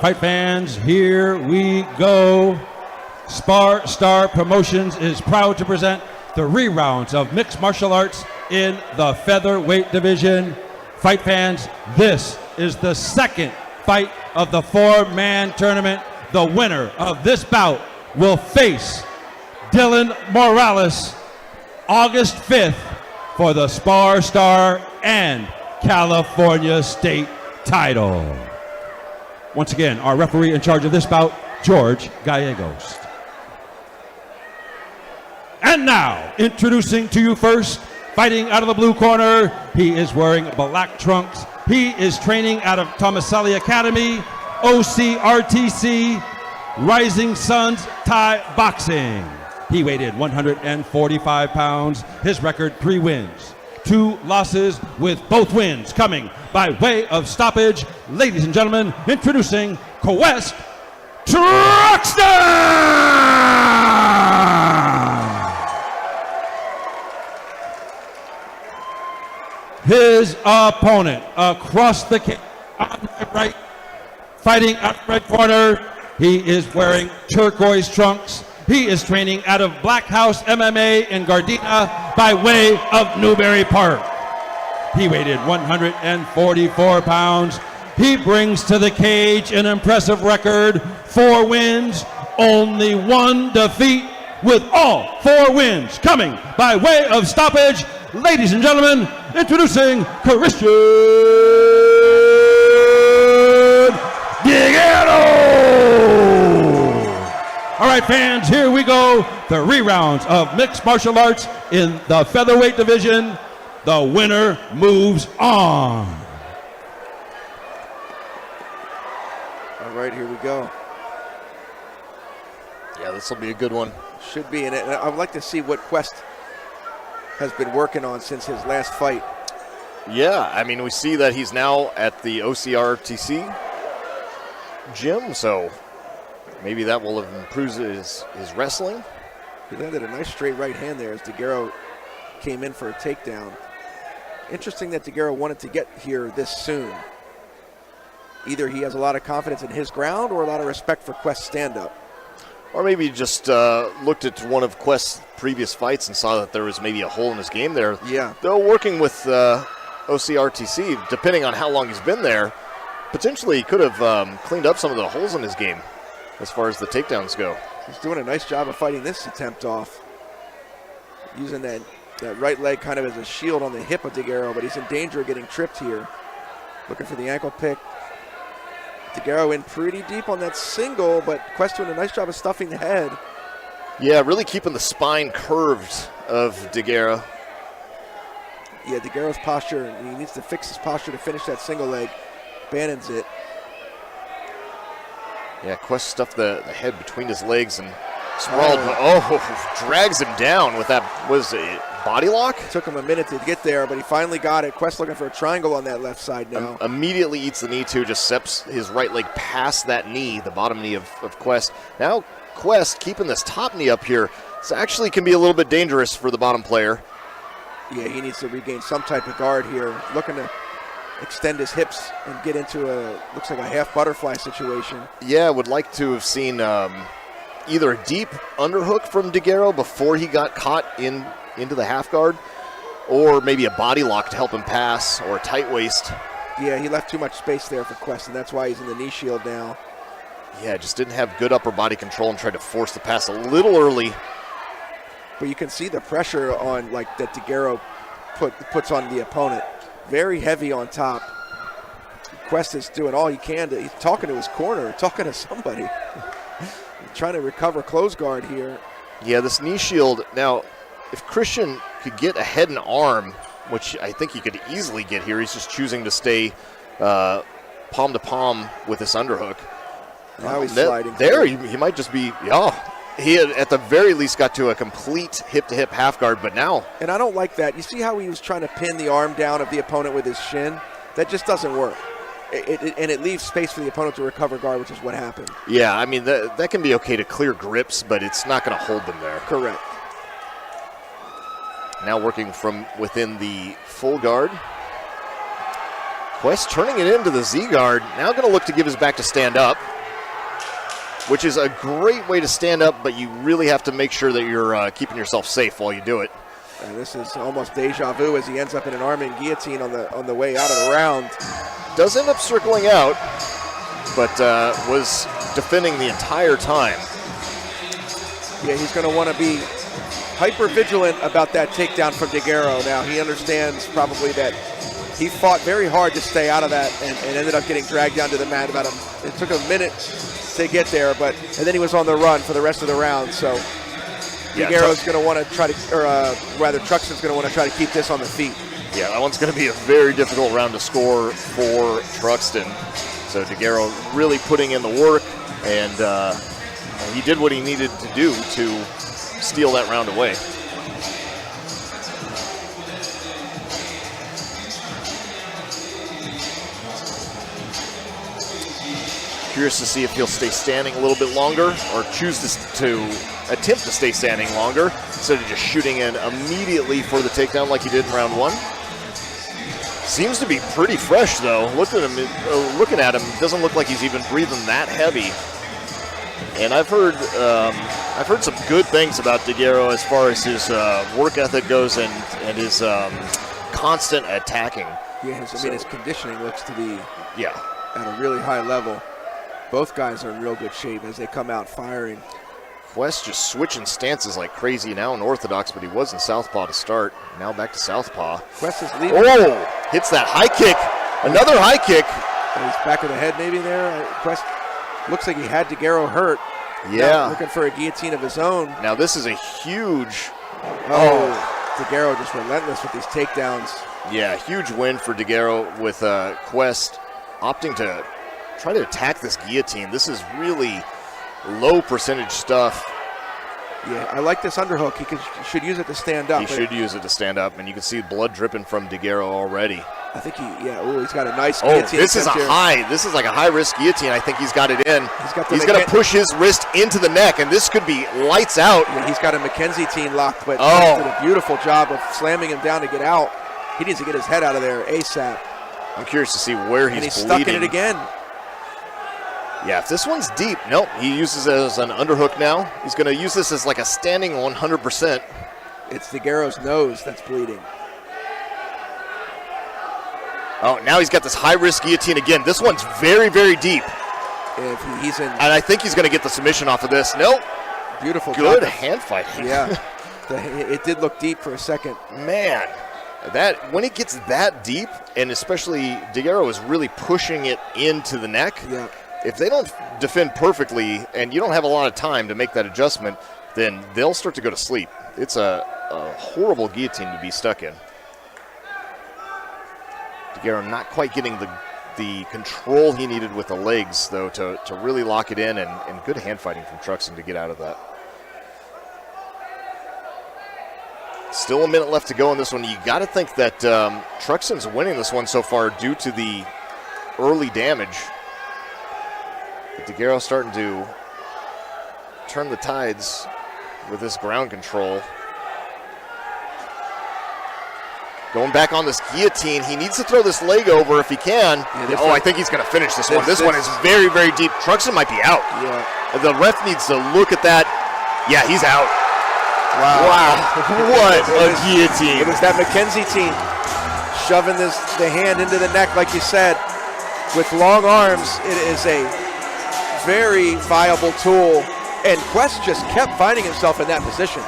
fight fans, here we go. SparStar Promotions is proud to present the rerounds of mixed martial arts in the featherweight division. Fight fans, this is the second fight of the four-man tournament. The winner of this bout will face Dylan Morales August 5th for the SparStar and California State title. Once again, our referee in charge of this bout, George Gallegos. And now, introducing to you first, fighting out of the blue corner, he is wearing black trunks. He is training out of Tomaselli Academy, OCRTC, Rising Suns Thai Boxing. He weighed 145 pounds. His record, 3 wins, 2 losses, with both wins coming by way of stoppage. Ladies and gentlemen, introducing Quest Truxton! His opponent across the cage on the right, fighting out of the red corner. He is wearing turquoise trunks. He is training out of Black House MMA in Gardena by way of Newbury Park. He weighed 144 pounds. He brings to the cage an impressive record, 4 wins, only 1 defeat, with all 4 wins coming by way of stoppage. Ladies and gentlemen, introducing Christian Dighero! All right, fans, here we go. The rerounds of mixed martial arts in the featherweight division. The winner moves on. All right, here we go. Yeah, this will be a good one. Should be, and I'd like to see what Quest has been working on since his last fight. Yeah, I mean, we see that he's now at the OCRTC gym, so maybe that will have improved his wrestling. He landed a nice straight right hand there as Dighero came in for a takedown. Interesting that Dighero wanted to get here this soon. Either he has a lot of confidence in his ground or a lot of respect for Quest's stand-up. Or maybe just looked at one of Quest's previous fights and saw that there was maybe a hole in his game there. Yeah. Though working with OCRTC, depending on how long he's been there, potentially he could have cleaned up some of the holes in his game as far as the takedowns go. He's doing a nice job of fighting this attempt off. Using that right leg kind of as a shield on the hip of Dighero, but he's in danger of getting tripped here. Looking for the ankle pick. Dighero in pretty deep on that single, but Quest doing a nice job of stuffing the head. Yeah, really keeping the spine curved of Dighero. Yeah, Dighero's posture, he needs to fix his posture to finish that single leg. Bannons it. Yeah, Quest stuffed the head between his legs and sprawled. Oh, drags him down with that, was it body lock? Took him a minute to get there, but he finally got it. Quest looking for a triangle on that left side now. Immediately eats the knee too, just steps his right leg past that knee, the bottom knee of Quest. Now Quest keeping this top knee up here. This actually can be a little bit dangerous for the bottom player. Yeah, he needs to regain some type of guard here. Looking to extend his hips and get into looks like a half butterfly situation. Yeah, would like to have seen either a deep underhook from Dighero before he got caught into the half guard, or maybe a body lock to help him pass, or a tight waist. Yeah, he left too much space there for Quest, and that's why he's in the knee shield now. Yeah, just didn't have good upper body control and tried to force the pass a little early. But you can see the pressure on that Dighero puts on the opponent. Very heavy on top. Quest is doing all he can he's talking to his corner, talking to somebody. Trying to recover close guard here. Yeah, this knee shield. Now, if Christian could get a head and arm, which I think he could easily get here, he's just choosing to stay palm to palm with this underhook. Now he's sliding. There, he might just be, he had at the very least got to a complete hip-to-hip half guard, but now. And I don't like that. You see how he was trying to pin the arm down of the opponent with his shin? That just doesn't work. And it leaves space for the opponent to recover guard, which is what happened. Yeah, I mean, that can be okay to clear grips, but it's not going to hold them there. Correct. Now working from within the full guard. Quest turning it into the Z guard. Now going to look to give his back to stand up. which is a great way to stand up, but you really have to make sure that you're keeping yourself safe while you do it. And this is almost deja vu as he ends up in an arm-in guillotine on the way out of the round. Does end up circling out, but was defending the entire time. Yeah, he's going to want to be hyper vigilant about that takedown from Dighero. Now, he understands probably that he fought very hard to stay out of that and ended up getting dragged down to the mat. It took a minute to get there, and then he was on the run for the rest of the round. So Dighero's going to want to try to, or rather Truxton's going to want to try to keep this on the feet. Yeah, that one's going to be a very difficult round to score for Truxton. So Dighero really putting in the work, and he did what he needed to do to steal that round away. Curious to see if he'll stay standing a little bit longer or choose to attempt to stay standing longer instead of just shooting in immediately for the takedown like he did in round one. Seems to be pretty fresh though. Looking at him, doesn't look like he's even breathing that heavy. And I've heard some good things about Dighero as far as his work ethic goes and his constant attacking. Yeah, his conditioning looks to be at a really high level. Both guys are in real good shape as they come out firing. Quest just switching stances like crazy now in orthodox, but he was in southpaw to start. Now back to southpaw. Quest is leaving. Oh, hits that high kick. Another high kick. He's back of the head maybe there. Quest looks like he had Dighero hurt. Yeah. Now looking for a guillotine of his own. Now this is a huge. Dighero just relentless with these takedowns. Yeah, huge win for Dighero with Quest opting to try to attack this guillotine. This is really low percentage stuff. Yeah, I like this underhook. He should use it to stand up. He should use it to stand up, and you can see blood dripping from Dighero already. I think he's got a nice guillotine. This is this is like a high-risk guillotine. I think he's got it in. He's going to push his wrist into the neck, and this could be lights out. Yeah, he's got a Mackenzie team locked, but he did a beautiful job of slamming him down to get out. He needs to get his head out of there ASAP. I'm curious to see where he's bleeding. Stuck in it again. Yeah, if this one's deep, nope, he uses it as an underhook now. He's going to use this as like a standing 100%. It's Dighero's nose that's bleeding. Oh, now he's got this high-risk guillotine again. This one's very, very deep. He's in. And I think he's going to get the submission off of this. Nope. Beautiful. Good hand fighting. Yeah. It did look deep for a second. Man, when it gets that deep, and especially Dighero is really pushing it into the neck. Yeah. If they don't defend perfectly and you don't have a lot of time to make that adjustment, then they'll start to go to sleep. It's a horrible guillotine to be stuck in. Dighero not quite getting the control he needed with the legs, though, to really lock it in, and good hand fighting from Truxton to get out of that. Still a minute left to go in this one. You got to think that Truxton's winning this one so far due to the early damage. But Dighero starting to turn the tides with this ground control. Going back on this guillotine. He needs to throw this leg over if he can. Yeah, I think he's going to finish this one. This one is very, very deep. Truxton might be out. Yeah. The ref needs to look at that. Yeah, he's out. Wow. What a guillotine. It was that Mackenzie team shoving the hand into the neck, like you said. With long arms, it is a very viable tool. And Quest just kept finding himself in that position.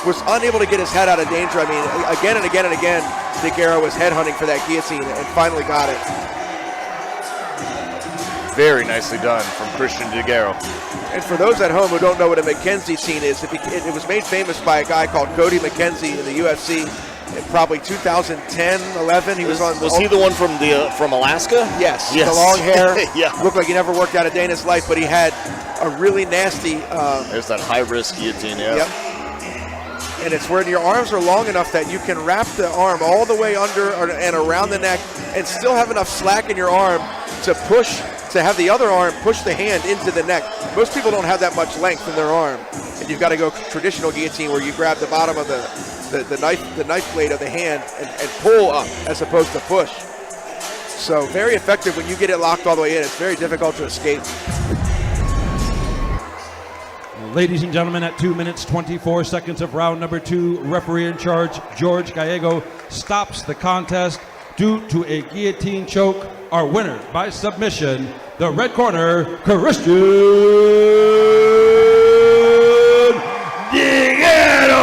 Was unable to get his head out of danger. I mean, again and again and again, Dighero was headhunting for that guillotine and finally got it. Very nicely done from Christian Dighero. And for those at home who don't know what a Mackenzie scene is, it was made famous by a guy called Cody Mackenzie in the UFC in probably 2010, 11. Was he the one from Alaska? Yes. The long hair. Yeah. Looked like he never worked out a day in his life, but he had a really nasty. There's that high-risk guillotine, yeah. Yep. And it's where your arms are long enough that you can wrap the arm all the way under and around the neck and still have enough slack in your arm to have the other arm push the hand into the neck. Most people don't have that much length in their arm. And you've got to go traditional guillotine where you grab the bottom of the knife blade of the hand and pull up as opposed to push. So very effective when you get it locked all the way in. It's very difficult to escape. Ladies and gentlemen, at 2 minutes 24 seconds of round number 2, referee in charge George Gallego stops the contest due to a guillotine choke. Our winner by submission, the red corner, Christian Dighero.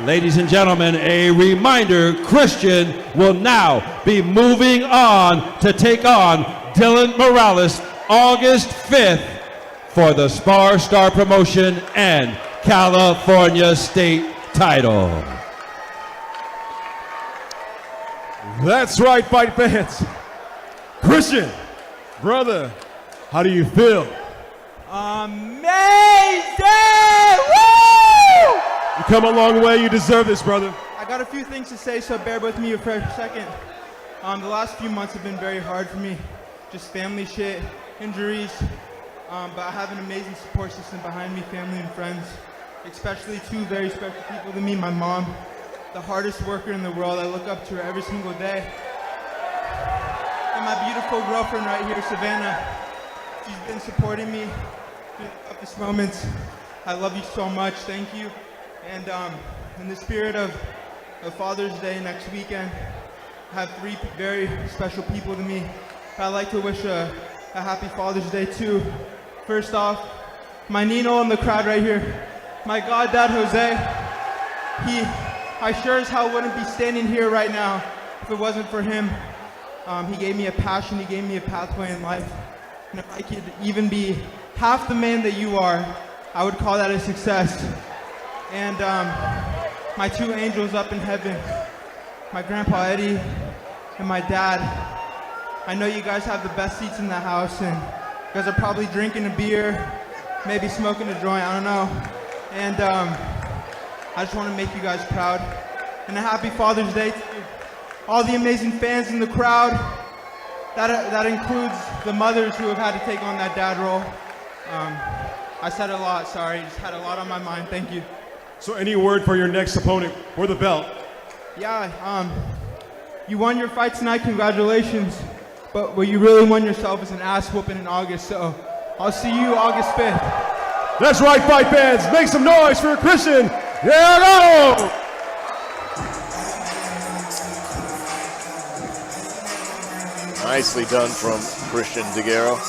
Ladies and gentlemen, a reminder, Christian will now be moving on to take on Dylan Morales August 5th for the SparStar promotion and California State title. That's right, fight fans. Christian, brother, how do you feel? Amazing! Woo! You come a long way. You deserve this, brother. I got a few things to say, so bear with me for a second. The last few months have been very hard for me. Just family shit, injuries. But I have an amazing support system behind me, family and friends. Especially two very special people to me, my mom, the hardest worker in the world. I look up to her every single day. And my beautiful girlfriend right here, Savannah. She's been supporting me throughout this moment. I love you so much, thank you. And in the spirit of Father's Day next weekend, I have 3 very special people to me. I'd like to wish a happy Father's Day too. First off, my Nino in the crowd right here, my goddad Jose. I sure as hell wouldn't be standing here right now if it wasn't for him. He gave me a passion, he gave me a pathway in life. And if I could even be half the man that you are, I would call that a success. And my 2 angels up in heaven, my grandpa Eddie and my dad. I know you guys have the best seats in the house, and you guys are probably drinking a beer, maybe smoking a joint, I don't know. And I just want to make you guys proud. And a happy Father's Day to all the amazing fans in the crowd. That includes the mothers who have had to take on that dad role. I said a lot, sorry, just had a lot on my mind, thank you. So any word for your next opponent for the belt? Yeah, you won your fight tonight, congratulations. But what you really won yourself is an ass whooping in August, so I'll see you August 5th. That's right, fight fans. Make some noise for Christian Dighero. Nicely done from Christian Dighero.